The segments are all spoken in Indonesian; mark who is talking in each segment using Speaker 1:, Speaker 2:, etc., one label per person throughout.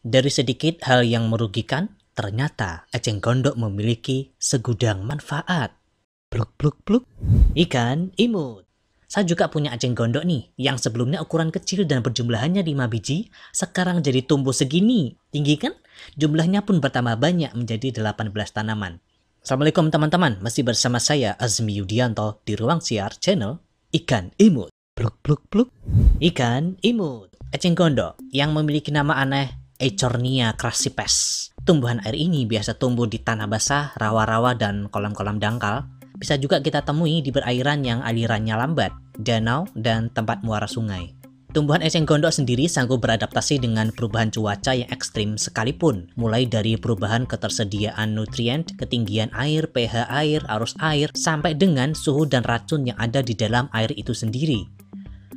Speaker 1: Dari sedikit hal yang merugikan, ternyata eceng gondok memiliki segudang manfaat. Pluk pluk pluk. Ikan imut. Saya juga punya eceng gondok nih, yang sebelumnya ukuran kecil dan berjumlah hanya 5 biji, sekarang jadi tumbuh segini. Tinggi kan? Jumlahnya pun bertambah banyak menjadi 18 tanaman. Assalamualaikum teman-teman, masih bersama saya Azmi Yudianto di ruang siar channel Ikan Imut. Pluk pluk pluk. Ikan imut. Eceng gondok yang memiliki nama aneh Eichhornia crassipes. Tumbuhan air ini biasa tumbuh di tanah basah, rawa-rawa, dan kolam-kolam dangkal. Bisa juga kita temui di perairan yang alirannya lambat, danau, dan tempat muara sungai. Tumbuhan eceng gondok sendiri sanggup beradaptasi dengan perubahan cuaca yang ekstrim sekalipun, mulai dari perubahan ketersediaan nutrien, ketinggian air, pH air, arus air, sampai dengan suhu dan racun yang ada di dalam air itu sendiri.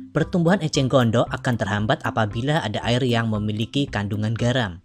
Speaker 1: Pertumbuhan eceng gondok akan terhambat apabila ada air yang memiliki kandungan garam.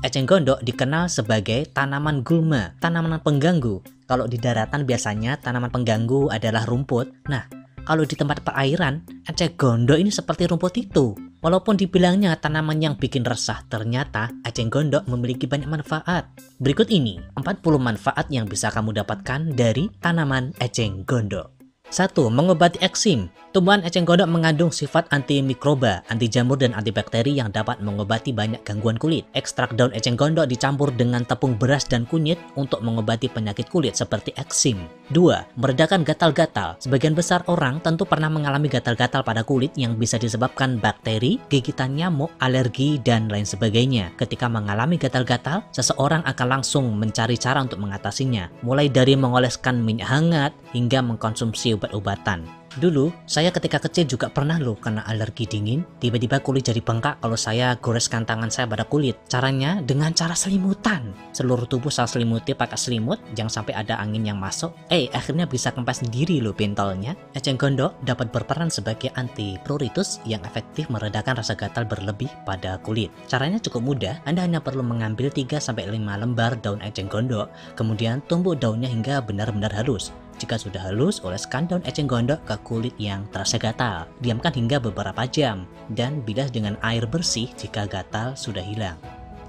Speaker 1: Eceng gondok dikenal sebagai tanaman gulma, tanaman pengganggu. Kalau di daratan biasanya tanaman pengganggu adalah rumput. Nah, kalau di tempat perairan, eceng gondok ini seperti rumput itu. Walaupun dibilangnya tanaman yang bikin resah, ternyata eceng gondok memiliki banyak manfaat. Berikut ini 40 manfaat yang bisa kamu dapatkan dari tanaman eceng gondok. 1. Mengobati eksim. Tumbuhan eceng gondok mengandung sifat antimikroba, anti jamur, dan antibakteri yang dapat mengobati banyak gangguan kulit. Ekstrak daun eceng gondok dicampur dengan tepung beras dan kunyit untuk mengobati penyakit kulit seperti eksim. 2. Meredakan gatal-gatal. Sebagian besar orang tentu pernah mengalami gatal-gatal pada kulit yang bisa disebabkan bakteri, gigitan nyamuk, alergi, dan lain sebagainya. Ketika mengalami gatal-gatal, seseorang akan langsung mencari cara untuk mengatasinya, mulai dari mengoleskan minyak hangat hingga mengkonsumsi obat-obatan. Dulu, saya ketika kecil juga pernah loh kena alergi dingin. Tiba-tiba kulit jadi bengkak kalau saya goreskan tangan saya pada kulit. Caranya dengan cara selimutan. Seluruh tubuh saya selimuti pakai selimut, jangan sampai ada angin yang masuk. Akhirnya bisa kempes sendiri loh bentolnya. Eceng gondok dapat berperan sebagai antipruritus yang efektif meredakan rasa gatal berlebih pada kulit. Caranya cukup mudah. Anda hanya perlu mengambil 3-5 lembar daun eceng gondok, kemudian tumbuk daunnya hingga benar-benar halus. Jika sudah halus, oleskan daun eceng gondok ke kulit yang terasa gatal. Diamkan hingga beberapa jam, dan bilas dengan air bersih jika gatal sudah hilang.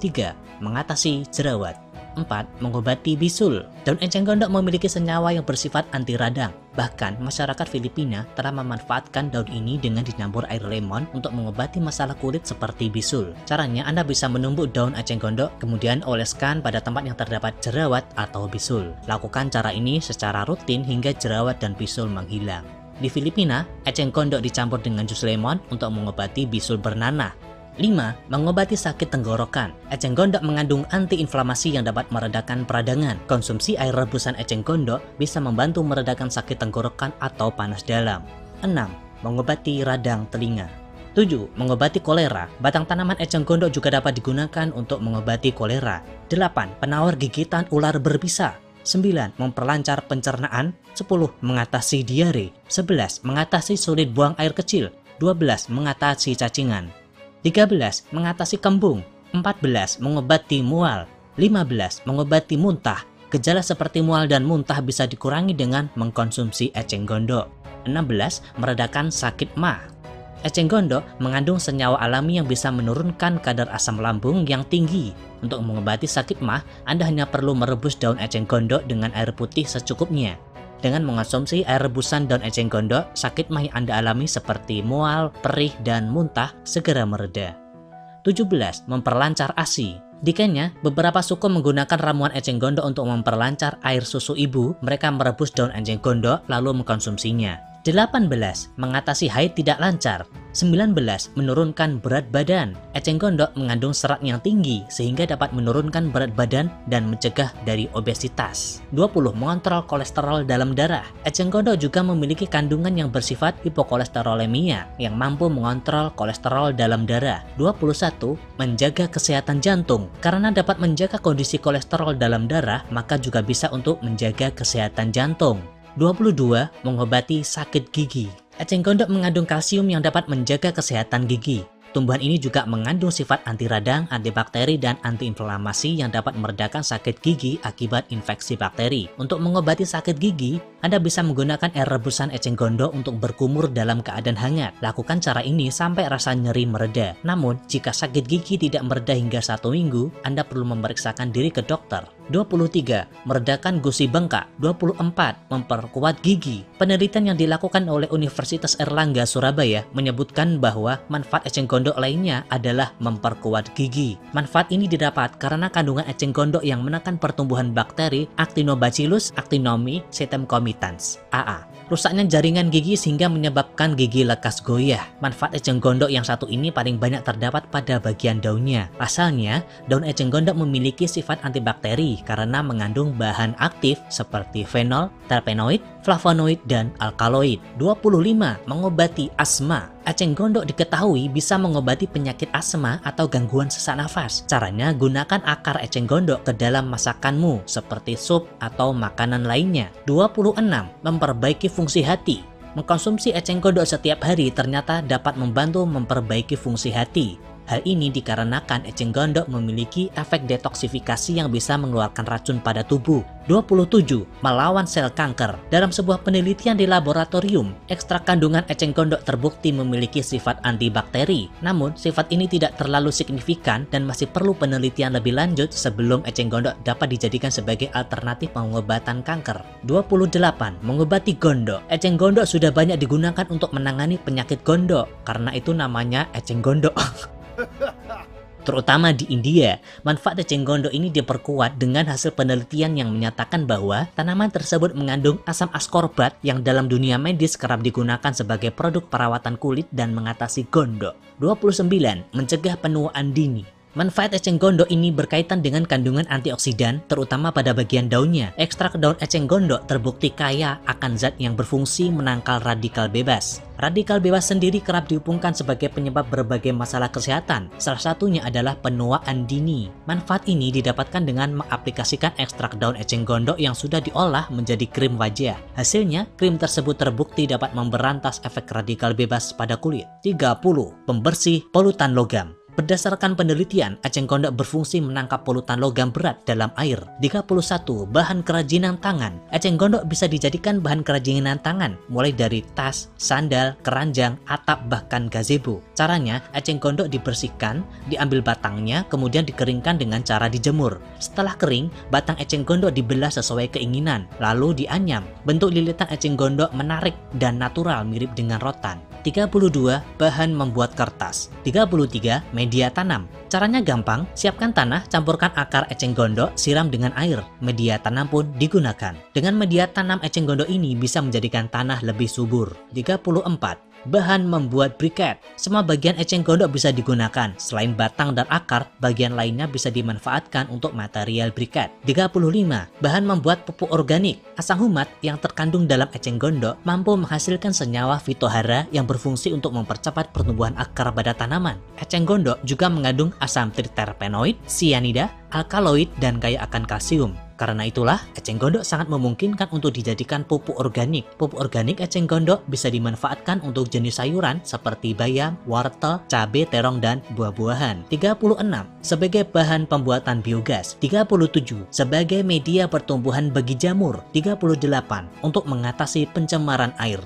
Speaker 1: 3. Mengatasi jerawat. 4. Mengobati bisul. Daun eceng gondok memiliki senyawa yang bersifat anti radang. Bahkan, masyarakat Filipina telah memanfaatkan daun ini dengan dicampur air lemon untuk mengobati masalah kulit seperti bisul. Caranya, Anda bisa menumbuk daun eceng gondok, kemudian oleskan pada tempat yang terdapat jerawat atau bisul. Lakukan cara ini secara rutin hingga jerawat dan bisul menghilang. Di Filipina, eceng gondok dicampur dengan jus lemon untuk mengobati bisul bernanah. 5. Mengobati sakit tenggorokan. Eceng gondok mengandung antiinflamasi yang dapat meredakan peradangan. Konsumsi air rebusan eceng gondok bisa membantu meredakan sakit tenggorokan atau panas dalam. 6. Mengobati radang telinga. 7. Mengobati kolera. Batang tanaman eceng gondok juga dapat digunakan untuk mengobati kolera. 8. Penawar gigitan ular berbisa. 9. Memperlancar pencernaan. 10. Mengatasi diare. 11. Mengatasi sulit buang air kecil. 12. Mengatasi cacingan. 13. Mengatasi kembung. 14. Mengobati mual. 15. Mengobati muntah. Gejala seperti mual dan muntah bisa dikurangi dengan mengkonsumsi eceng gondok. 16. Meredakan sakit MAH. Eceng gondok mengandung senyawa alami yang bisa menurunkan kadar asam lambung yang tinggi. Untuk mengobati sakit MAH, Anda hanya perlu merebus daun eceng gondok dengan air putih secukupnya. Dengan mengonsumsi air rebusan daun eceng gondok, sakit MAH yang Anda alami seperti mual, perih, dan muntah segera mereda. 17. Memperlancar ASI. Di Kenya, beberapa suku menggunakan ramuan eceng gondok untuk memperlancar air susu ibu. Mereka merebus daun eceng gondok lalu mengkonsumsinya. 18. Mengatasi haid tidak lancar. 19. Menurunkan berat badan. Eceng gondok mengandung serat yang tinggi sehingga dapat menurunkan berat badan dan mencegah dari obesitas. 20. Mengontrol kolesterol dalam darah. Eceng gondok juga memiliki kandungan yang bersifat hipokolesterolemia yang mampu mengontrol kolesterol dalam darah. 21. Menjaga kesehatan jantung. Karena dapat menjaga kondisi kolesterol dalam darah, maka juga bisa untuk menjaga kesehatan jantung. 22. Mengobati sakit gigi. Eceng gondok mengandung kalsium yang dapat menjaga kesehatan gigi. Tumbuhan ini juga mengandung sifat anti radang, antibakteri, dan antiinflamasi yang dapat meredakan sakit gigi akibat infeksi bakteri. Untuk mengobati sakit gigi, Anda bisa menggunakan air rebusan eceng gondok untuk berkumur dalam keadaan hangat. Lakukan cara ini sampai rasa nyeri mereda. Namun, jika sakit gigi tidak mereda hingga 1 minggu, Anda perlu memeriksakan diri ke dokter. 23. Meredakan gusi bengkak. 24. Memperkuat gigi. Penelitian yang dilakukan oleh Universitas Airlangga Surabaya menyebutkan bahwa manfaat eceng gondok lainnya adalah memperkuat gigi. Manfaat ini didapat karena kandungan eceng gondok yang menekan pertumbuhan bakteri Actinobacillus actinomycetemcomitans (AA). Rusaknya jaringan gigi sehingga menyebabkan gigi lekas goyah. Manfaat eceng gondok yang satu ini paling banyak terdapat pada bagian daunnya. Pasalnya, daun eceng gondok memiliki sifat antibakteri karena mengandung bahan aktif seperti fenol, terpenoid, flavonoid, dan alkaloid. 25. Mengobati asma. Eceng gondok diketahui bisa mengobati penyakit asma atau gangguan sesak nafas. Caranya, gunakan akar eceng gondok ke dalam masakanmu seperti sup atau makanan lainnya. 26. Memperbaiki fungsi hati. Mengkonsumsi eceng gondok setiap hari ternyata dapat membantu memperbaiki fungsi hati. Hal ini dikarenakan eceng gondok memiliki efek detoksifikasi yang bisa mengeluarkan racun pada tubuh. 27. Melawan sel kanker. Dalam sebuah penelitian di laboratorium, ekstrak kandungan eceng gondok terbukti memiliki sifat antibakteri. Namun, sifat ini tidak terlalu signifikan dan masih perlu penelitian lebih lanjut sebelum eceng gondok dapat dijadikan sebagai alternatif pengobatan kanker. 28. Mengobati gondok. Eceng gondok sudah banyak digunakan untuk menangani penyakit gondok, karena itu namanya eceng gondok. Terutama di India, manfaat eceng gondok ini diperkuat dengan hasil penelitian yang menyatakan bahwa tanaman tersebut mengandung asam askorbat yang dalam dunia medis kerap digunakan sebagai produk perawatan kulit dan mengatasi gondok. 29. Mencegah penuaan dini. Manfaat eceng gondok ini berkaitan dengan kandungan antioksidan, terutama pada bagian daunnya. Ekstrak daun eceng gondok terbukti kaya akan zat yang berfungsi menangkal radikal bebas. Radikal bebas sendiri kerap dihubungkan sebagai penyebab berbagai masalah kesehatan. Salah satunya adalah penuaan dini. Manfaat ini didapatkan dengan mengaplikasikan ekstrak daun eceng gondok yang sudah diolah menjadi krim wajah. Hasilnya, krim tersebut terbukti dapat memberantas efek radikal bebas pada kulit. 30. Pembersih polutan logam. Berdasarkan penelitian, eceng gondok berfungsi menangkap polutan logam berat dalam air. 31. Bahan kerajinan tangan. Eceng gondok bisa dijadikan bahan kerajinan tangan, mulai dari tas, sandal, keranjang, atap, bahkan gazebo. Caranya, eceng gondok dibersihkan, diambil batangnya, kemudian dikeringkan dengan cara dijemur. Setelah kering, batang eceng gondok dibelah sesuai keinginan, lalu dianyam. Bentuk lilitan eceng gondok menarik dan natural mirip dengan rotan. 32. Bahan membuat kertas. 33. Media tanam. Caranya gampang, siapkan tanah, campurkan akar eceng gondok, siram dengan air. Media tanam pun digunakan. Dengan media tanam eceng gondok ini bisa menjadikan tanah lebih subur. 34. Bahan membuat briket. Semua bagian eceng gondok bisa digunakan. Selain batang dan akar, bagian lainnya bisa dimanfaatkan untuk material briket. 35. Bahan membuat pupuk organik. Asam humat yang terkandung dalam eceng gondok mampu menghasilkan senyawa fitohara yang berfungsi untuk mempercepat pertumbuhan akar pada tanaman. Eceng gondok juga mengandung asam triterpenoid, sianida, alkaloid, dan kaya akan kalsium. Karena itulah, eceng gondok sangat memungkinkan untuk dijadikan pupuk organik. Pupuk organik eceng gondok bisa dimanfaatkan untuk jenis sayuran seperti bayam, wortel, cabai, terong, dan buah-buahan. 36. Sebagai bahan pembuatan biogas. 37. Sebagai media pertumbuhan bagi jamur. 38. Untuk mengatasi pencemaran air.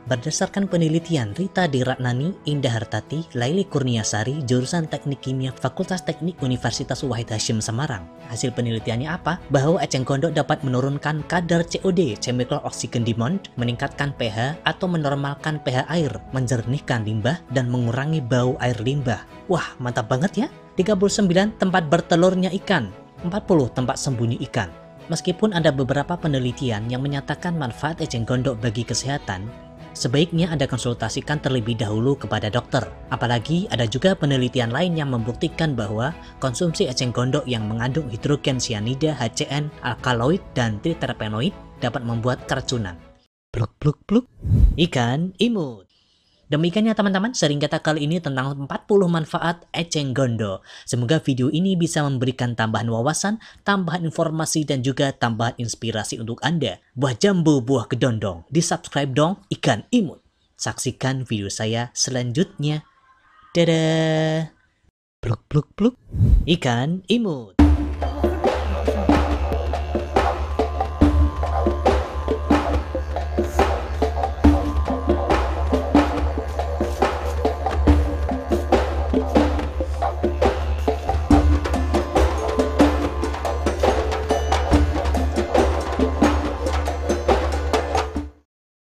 Speaker 1: Berdasarkan penelitian Rita Diratnani, Indah Hartati, Laili Kurniasari, jurusan Teknik Kimia Fakultas Teknik Universitas Wahid Hasyim Semarang. Hasil penelitiannya apa? Bahwa eceng gondok dapat menurunkan kadar COD, chemical oxygen demand, meningkatkan pH atau menormalkan pH air, menjernihkan limbah, dan mengurangi bau air limbah. Wah, mantap banget ya! 39. Tempat bertelurnya ikan. 40. Tempat sembunyi ikan. Meskipun ada beberapa penelitian yang menyatakan manfaat eceng gondok bagi kesehatan, sebaiknya Anda konsultasikan terlebih dahulu kepada dokter. Apalagi ada juga penelitian lain yang membuktikan bahwa konsumsi eceng gondok yang mengandung hidrogen cyanida, HCN, alkaloid, dan triterpenoid dapat membuat keracunan. Pluk pluk pluk. Ikan imut. Demikian ya teman-teman, sharing kita kali ini tentang 40 manfaat eceng gondok. Semoga video ini bisa memberikan tambahan wawasan, tambahan informasi, dan juga tambahan inspirasi untuk Anda. Buah jambu, buah kedondong. Di-subscribe dong, ikan imut. Saksikan video saya selanjutnya. Dadah. Pluk pluk pluk. Ikan imut.